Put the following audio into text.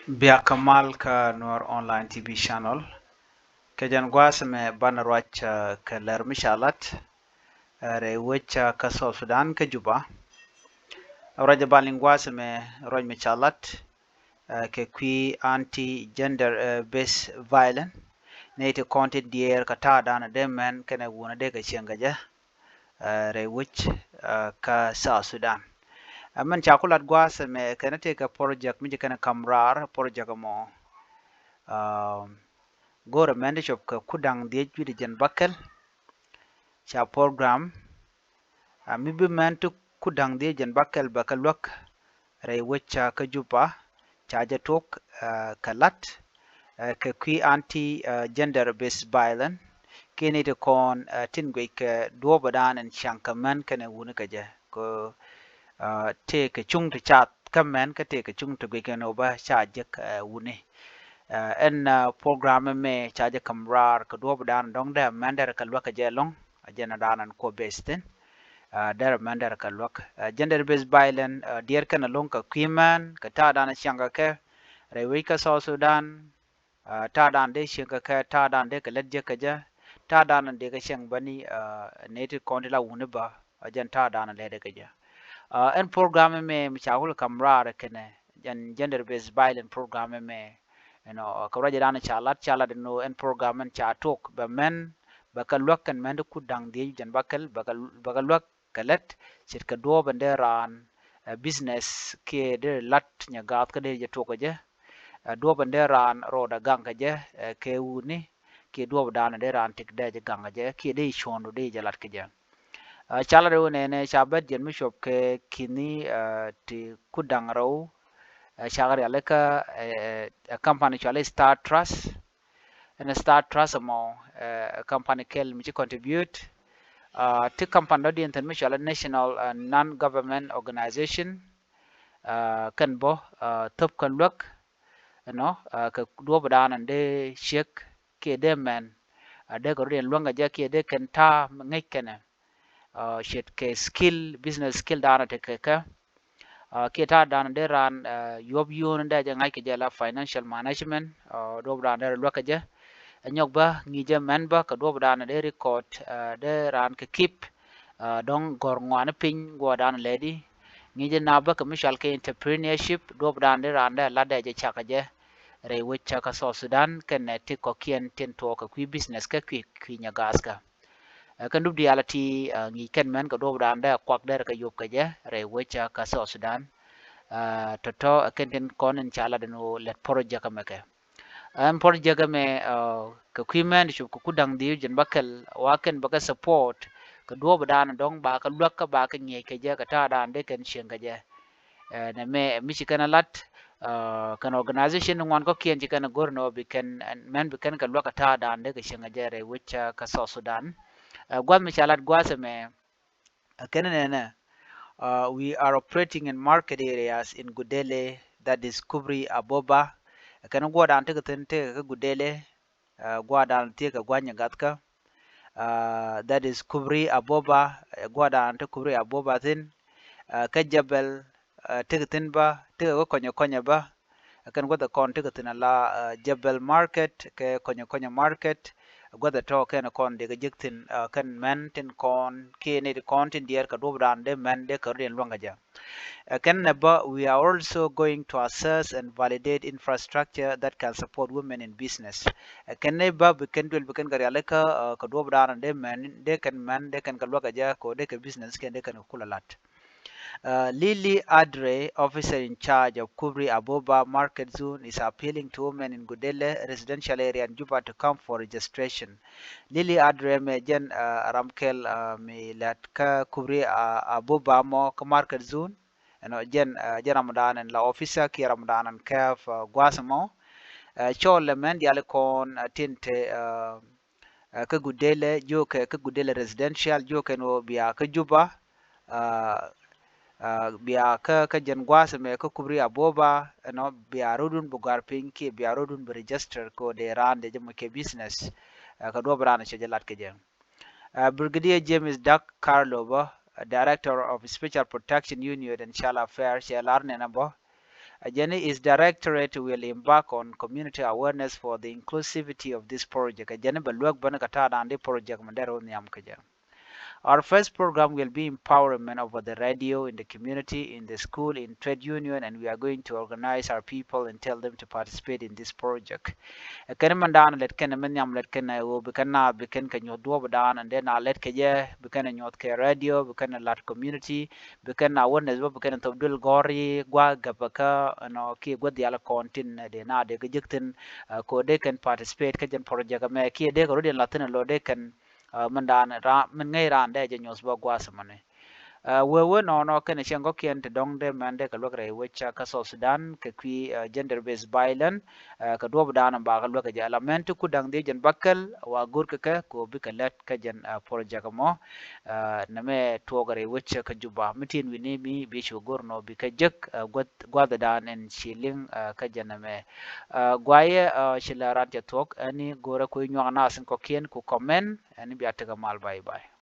Bia Kamal ka Noor Online TV channel. Kejan gwasme ban rwach ka ler mishalat re wecha ka South Sudan ka Juba. Raja balin gwasme roj mishalat ke kwi anti gender based violence. Nate content dier ka ta dana de men kene wuna de ka chengaja re wech ka South Sudan. Man chakulat gwasme kene te ka project mi kana kamrar project mo gore mende chop ka kudang die jwidi jen bakel cha program mi bi men tu kudang die jen bakel bakalwak re wecha ka jupa cha ja tok kalat ka kwi anti gender based violence kini de kon tingwe ka do badan en shanka men kana wuna ka ja ko te ka chung ta chat kamen ka te ka chung ta gwe ka no ba cha je wune en program me chaje kamrar ko do dan dong da mander ka lwaka je long ajena danan ko besten der mander ka lwak gender based violence dier kana long ka kwiman ka ta dan shanga ke rewi ka so Sudan ta dan de shanga ka ta dan de ka ledje ka ja ta dan de ka shang bani native kontila wune ba ajen ta dan le de ka ja en program me chawul kamrar kene gender based violence program me ko raja dana chalat no en program en cha tok ba men bakal wakan men ku dang di jan bakal wak kalet chit ka do bande ran business ke de lat nya gat ka de je tok je do bande ran ro da gang ka je ke uni ke do dana de ran tik de je gang je ke de shondo de je lat ka je chala de ne chabat jen mi shop ke kini ti ku dang ro shagari aleka a company chale Star Trust and Star Trust mo a company kel mi contribute to company do international national non-government organization kan bo top kan look no ka do badan de shek ke de men de ko rien longa ja ke de kan ta ngai kana shet ke skill business skill dana te ke kita dan deran yob yun da ja ngai ke jala financial management do bran der lo ka ja nyok ba ngi ja men ba ka do bran de record de ran ke keep dong gor ngwan pin go dan lady ngi ja na ba ka misal ke entrepreneurship do bran de ran da la da ja cha ka ja re wecha ka so Sudan ken ne ti ko kien tin to ka kwi business ka kwi nya gas ka kan dub dialati ngi ken men ka do bran da kwak der ka yob ka ja re wecha ka so Sudan toto kenten konen chala deno let project amake am project me ka kwimen shu ku kudang di jen bakel waken baka support ka do badan dong ba ka lwak ka ba ka nye ke je ka ta dan de ken shen ga je na me mi shi kana lat kan organization ngwan ko kien ji kana gorno bi ken men bi ken ka lwak ka ta dan de ka shen ga je re which ka so Sudan gwan mi chalat gwase me ken ne we are operating in market areas in Gudele, that is Kubri Aboba. Kan gwa dan te ten te ka Gudele, gwa dan te ka gwanya gatka. That is Kubri Aboba, gwa dan te Kubri Aboba tin. Ka Jabal te ten ba, te ka konya konya ba. Kan gwa da kon te ten la Jabal Market, ke konya konya market. Gwada to ken kon de jiktin kan men tin kon ke ne de kon tin dier ka do brande men de ka rien longa ja kan ba we are also going to assess and validate infrastructure that can support women in business kan ne ba be kan dul be kan gari alaka ka do brande men de kan ka loga ja ko de ka business ken de kan kula lat Lily Adre, officer in charge of Kubri Aboba Market Zone, is appealing to women in Gudele residential area in Juba to come for registration. Lily Adre me jen ramkel me lat ka Kubri Aboba mo ka Market Zone. Jen Ramadan and la officer ki Ramadan and kaf gwasamo. Chol men diale kon tinte ka Gudele jo ka Gudele residential jo no biya ka Juba. Uh, biya ka jan gwasa me ka kubri aboba no biya rodun bugar pinki biya rodun be register ko de ran de jama ke business ka do brana che jalat ke jam Brigadier James Duck Carlo ba director of special protection unit and shala affairs ya larne na bo Ajani is directorate will embark on community awareness for the inclusivity of this project. Ajani baluak bana kata andi project mandero niam kaja. Our first program will be empowerment over the radio, in the community, in the school, in trade union, and we are going to organize our people and tell them to participate in this project. Kan man dan let kan man yam let kan wo be kan na be kan kan yod wo dan and then let ke je be kan yod ke radio be kan lat community be kan na won be kan to dul gori gwa gabaka no ki gwa diala kontin de na de gejekten ko de kan participate ka jan project me ki de ko de latin lo de kan man dan ra man ngai ran de je nyos bo gwa samane we no kan chen go kien te dong de man de ka lo re we cha ka so Sudan ka kwi gender based violence ka do ba dan ba ka lo ka ja element ku dang de jen bakal wa gur ka ko bi ka let ka jen project mo na me to ga re we cha ka juba mitin wi ne mi bi shu gur no bi ka jek gwa da dan en shilling ka jen na me gwaye shila ran te tok ani gora ko nyo na sin ko kien ku comment ani bi ataga mal bye bye